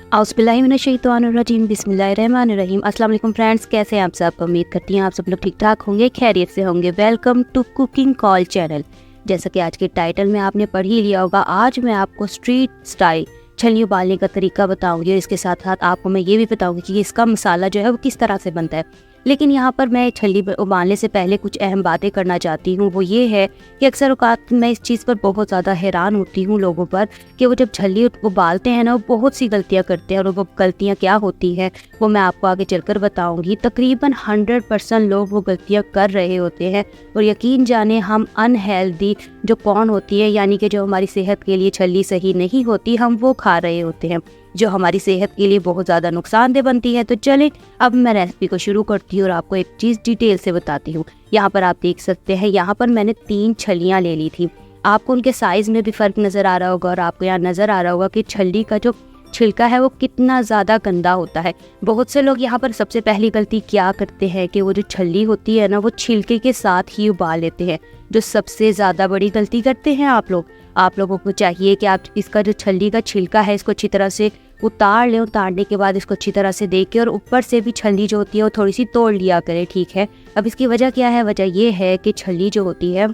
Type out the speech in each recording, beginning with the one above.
औज़ुबिल्लाहिमिनश्शैतानिर्रजीम बिस्मिल्लाहिर्रहमानिर्रहीम। अस्सलाम वालेकुम फ्रेंड्स, कैसे हैं आप सब? उम्मीद करती हैं आप सब लोग ठीक ठाक होंगे, खैरियत से होंगे। Welcome to cooking call channel. जैसा कि आज के टाइटल में आपने पढ़ ही लिया होगा, आज मैं आपको स्ट्रीट स्टाइल छली उबालने का तरीका बताऊंगी और इसके साथ साथ आपको मैं ये भी बताऊंगी कि इसका मसाला जो है वो किस तरह से बनता है। लेकिन यहाँ पर मैं छली उबालने से पहले कुछ अहम बातें करना चाहती हूँ। वो ये है कि अक्सर औकात मैं इस चीज़ पर बहुत ज़्यादा हैरान होती हूँ लोगों पर कि वो जब छली उबालते हैं ना, वो बहुत सी गलतियाँ करते हैं और वो गलतियाँ क्या होती है वो मैं आपको आगे चलकर बताऊँगी। तकरीबन 100% लोग वो गलतियाँ कर रहे होते हैं और यकीन जाने हम अनहेल्दी जो कॉर्न होती है, यानी कि जो हमारी सेहत के लिए छली सही नहीं होती, हम वो खा रहे होते हैं जो हमारी सेहत के लिए बहुत ज़्यादा नुकसानदेह बनती है। तो चलें अब मैं रेसिपी को शुरू करती हूँ और आपको एक चीज़ डिटेल से बताती हूँ। यहाँ पर आप देख सकते हैं, यहाँ पर मैंने 3 छलियाँ ले ली थी। आपको उनके साइज़ में भी फ़र्क नज़र आ रहा होगा और आपको यहाँ नज़र आ रहा होगा कि छली का जो छिलका है वो कितना ज़्यादा गंदा होता है। बहुत से लोग यहाँ पर सबसे पहली गलती क्या करते हैं कि वो जो छली होती है ना, वो छिलके के साथ ही उबाल लेते हैं, जो सबसे ज़्यादा बड़ी गलती करते हैं आप लोग। आप लोगों को चाहिए कि आप इसका जो छली का छिलका है इसको अच्छी तरह से उतार लें। उतारने के बाद इसको अच्छी तरह से देखें और ऊपर से भी छली जो होती है वो थोड़ी सी तोड़ लिया करें, ठीक है। अब इसकी वजह क्या है? वजह ये है कि छली जो होती है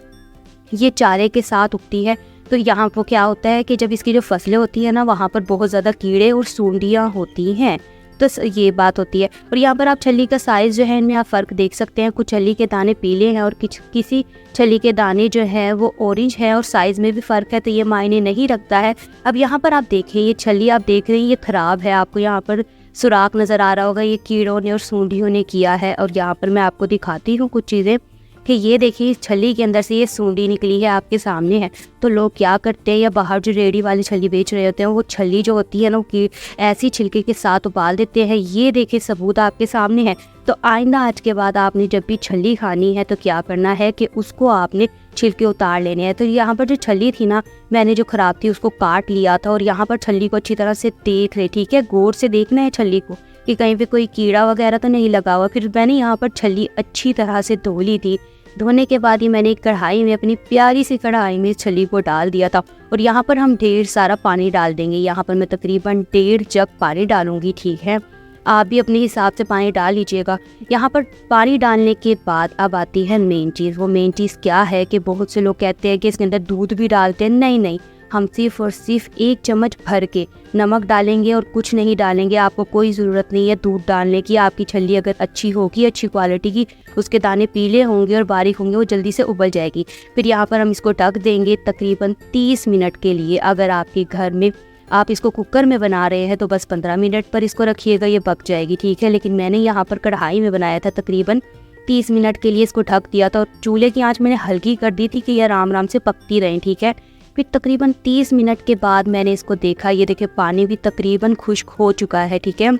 ये चारे के साथ उगती है, तो यहाँ पर क्या होता है कि जब इसकी जो फसलें होती है ना, वहाँ पर बहुत ज़्यादा कीड़े और सूंडियाँ होती हैं, तो ये बात होती है। और यहाँ पर आप छली का साइज़ जो है इनमें आप फ़र्क देख सकते हैं। कुछ छली के दाने पीले हैं और किसी छली के दाने जो है वो ऑरेंज है और साइज़ में भी फ़र्क है, तो ये मायने नहीं रखता है। अब यहाँ पर आप देखें, ये छली आप देख रहे हैं ये ख़राब है, आपको यहाँ पर सुराख नज़र आ रहा होगा, ये कीड़ों ने और सूंडियों ने किया है। और यहाँ पर मैं आपको दिखाती हूँ कुछ चीज़ें कि ये देखिए इस छली के अंदर से ये सूंडी निकली है, आपके सामने है। तो लोग क्या करते हैं, या बाहर जो रेडी वाली छली बेच रहे होते हैं, वो छली जो होती है ना कि ऐसी छिलके के साथ उबाल देते हैं। ये देखिए सबूत आपके सामने है। तो आइंदा आज के बाद आपने जब भी छली खानी है तो क्या करना है कि उसको आपने छिलके उतार लेने हैं। तो यहाँ पर जो छली थी ना, मैंने जो ख़राब थी उसको काट लिया था और यहाँ पर छली को अच्छी तरह से देख ले, ठीक है। गौर से देखना है छली को कि कहीं पे कोई कीड़ा वगैरह तो नहीं लगा हुआ। फिर मैंने यहाँ पर छली अच्छी तरह से धो ली थी। धोने के बाद ही मैंने एक कढ़ाई में, अपनी प्यारी सी कढ़ाई में छली को डाल दिया था और यहाँ पर हम ढेर सारा पानी डाल देंगे। यहाँ पर मैं तकरीबन 1.5 जग पानी डालूंगी, ठीक है। आप भी अपने हिसाब से पानी डाल लीजिएगा। यहाँ पर पानी डालने के बाद अब आती है मेन चीज़। वो मेन चीज़ क्या है कि बहुत से लोग कहते हैं कि इसके अंदर दूध भी डालते हैं। नहीं, हम सिर्फ और सिर्फ 1 चम्मच भर के नमक डालेंगे और कुछ नहीं डालेंगे। आपको कोई ज़रूरत नहीं है दूध डालने की। आपकी छली अगर अच्छी होगी, अच्छी क्वालिटी की, उसके दाने पीले होंगे और बारीक होंगे, वो जल्दी से उबल जाएगी। फिर यहाँ पर हम इसको ढक देंगे तकरीबन 30 मिनट के लिए। अगर आपके घर में आप इसको कुकर में बना रहे हैं तो बस 15 मिनट पर इसको रखिएगा, ये पक जाएगी, ठीक है। लेकिन मैंने यहाँ पर कढ़ाई में बनाया था, तकरीबन 30 मिनट के लिए इसको ढक दिया था और चूल्हे की आँच मैंने हल्की कर दी थी कि ये आराम आराम से पकती रहें, ठीक है। फिर तकरीबन 30 मिनट के बाद मैंने इसको देखा, ये देखिए पानी भी तकरीबन खुश्क हो चुका है, ठीक है।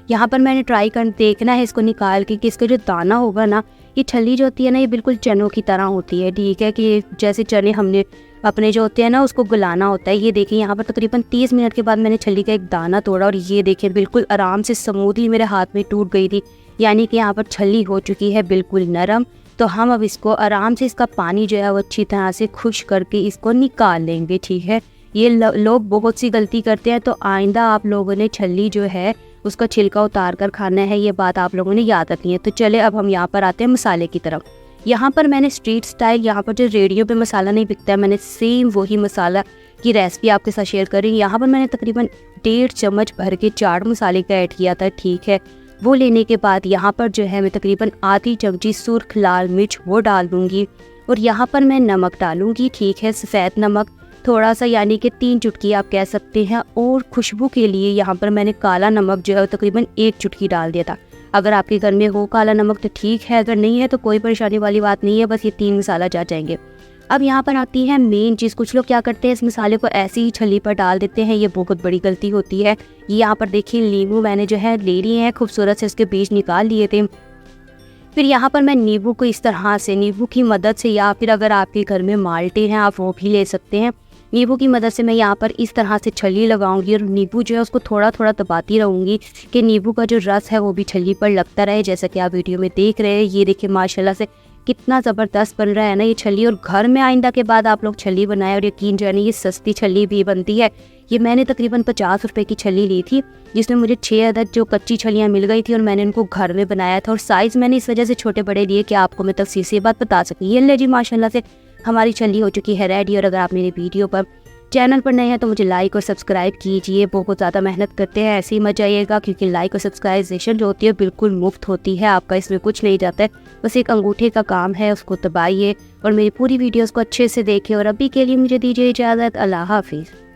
यहाँ पर मैंने ट्राई कर देखना है इसको निकाल के कि इसका जो दाना होगा ना, ये छली जो होती है ना, ये बिल्कुल चनों की तरह होती है, ठीक है। कि जैसे चने हमने अपने जो होते हैं ना उसको गलाना होता है। ये देखिए यहाँ पर तकरीबन 30 मिनट के बाद मैंने छली का एक दाना तोड़ा और ये देखिए बिल्कुल आराम से स्मूथली मेरे हाथ में टूट गई थी, यानी कि यहाँ पर छली हो चुकी है बिल्कुल नरम। तो हम अब इसको आराम से, इसका पानी जो है वो अच्छी तरह से खुश करके इसको निकाल लेंगे, ठीक है। ये लोग बहुत सी गलती करते हैं, तो आइंदा आप लोगों ने छली जो है उसका छिलका उतार कर खाना है, ये बात आप लोगों ने याद रखनी है। तो चले अब हम यहाँ पर आते हैं मसाले की तरफ। यहाँ पर मैंने स्ट्रीट स्टाइल, यहाँ पर जो रेडियो पे मसाला नहीं बिकता है, मैंने सेम वही मसाला की रेसिपी आपके साथ शेयर करी। यहाँ पर मैंने तकरीबन 1.5 चम्मच भर के चाट मसाले का ऐड किया था, ठीक है। वो लेने के बाद यहाँ पर जो है मैं तकरीबन आधी चमची सुर्ख लाल मिर्च वो डाल दूँगी और यहाँ पर मैं नमक डालूँगी, ठीक है। सफ़ेद नमक थोड़ा सा, यानी कि 3 चुटकी आप कह सकते हैं। और खुशबू के लिए यहाँ पर मैंने काला नमक जो है तकरीबन 1 चुटकी डाल दिया था। अगर आपके घर में हो काला नमक तो ठीक है, अगर नहीं है तो कोई परेशानी वाली बात नहीं है, बस ये 3 मसाला जा जाएंगे। अब यहाँ पर आती है मेन चीज़। कुछ लोग क्या करते हैं, इस मसाले को ऐसे ही छली पर डाल देते हैं, ये बहुत बड़ी गलती होती है। ये यहाँ पर देखिए नींबू मैंने जो है ले लिए हैं, खूबसूरत से इसके बीज निकाल लिए थे। फिर यहाँ पर मैं नींबू को इस तरह से, नींबू की मदद से, या फिर अगर आपके घर में माल्टे हैं आप वो भी ले सकते हैं, नींबू की मदद से मैं यहाँ पर इस तरह से छली लगाऊंगी और नींबू जो है उसको थोड़ा थोड़ा दबाती रहूँगी कि नींबू का जो रस है वो भी छली पर लगता रहे, जैसा कि आप वीडियो में देख रहे हैं। ये देखिए माशाल्लाह से कितना ज़बरदस्त बन रहा है ना ये छल्ली। और घर में आइंदा के बाद आप लोग छल्ली बनाएं, और यकीन जानिए ये सस्ती छल्ली भी बनती है। ये मैंने तकरीबन 50 रुपये की छल्ली ली थी, जिसमें मुझे 6 अदद जो कच्ची छलियाँ मिल गई थी, और मैंने इनको घर में बनाया था। और साइज़ मैंने इस वजह से छोटे बड़े लिए कि आपको मैं तफसील से ये बात बता सकूँ। ये ले जी माशाल्लाह से हमारी छल्ली हो चुकी है रेडी। और अगर आप मेरी वीडियो पर चैनल पर नए हैं तो मुझे लाइक और सब्सक्राइब कीजिए। बहुत ज़्यादा मेहनत करते हैं, ऐसे ही मत जाइएगा, क्योंकि लाइक और सब्सक्राइबेशन जो होती है बिल्कुल मुफ्त होती है, आपका इसमें कुछ नहीं जाता है, बस एक अंगूठे का काम है, उसको दबाइए और मेरी पूरी वीडियोस को अच्छे से देखें। और अभी के लिए मुझे दीजिए इजाज़त, अल्लाह हाफिज़।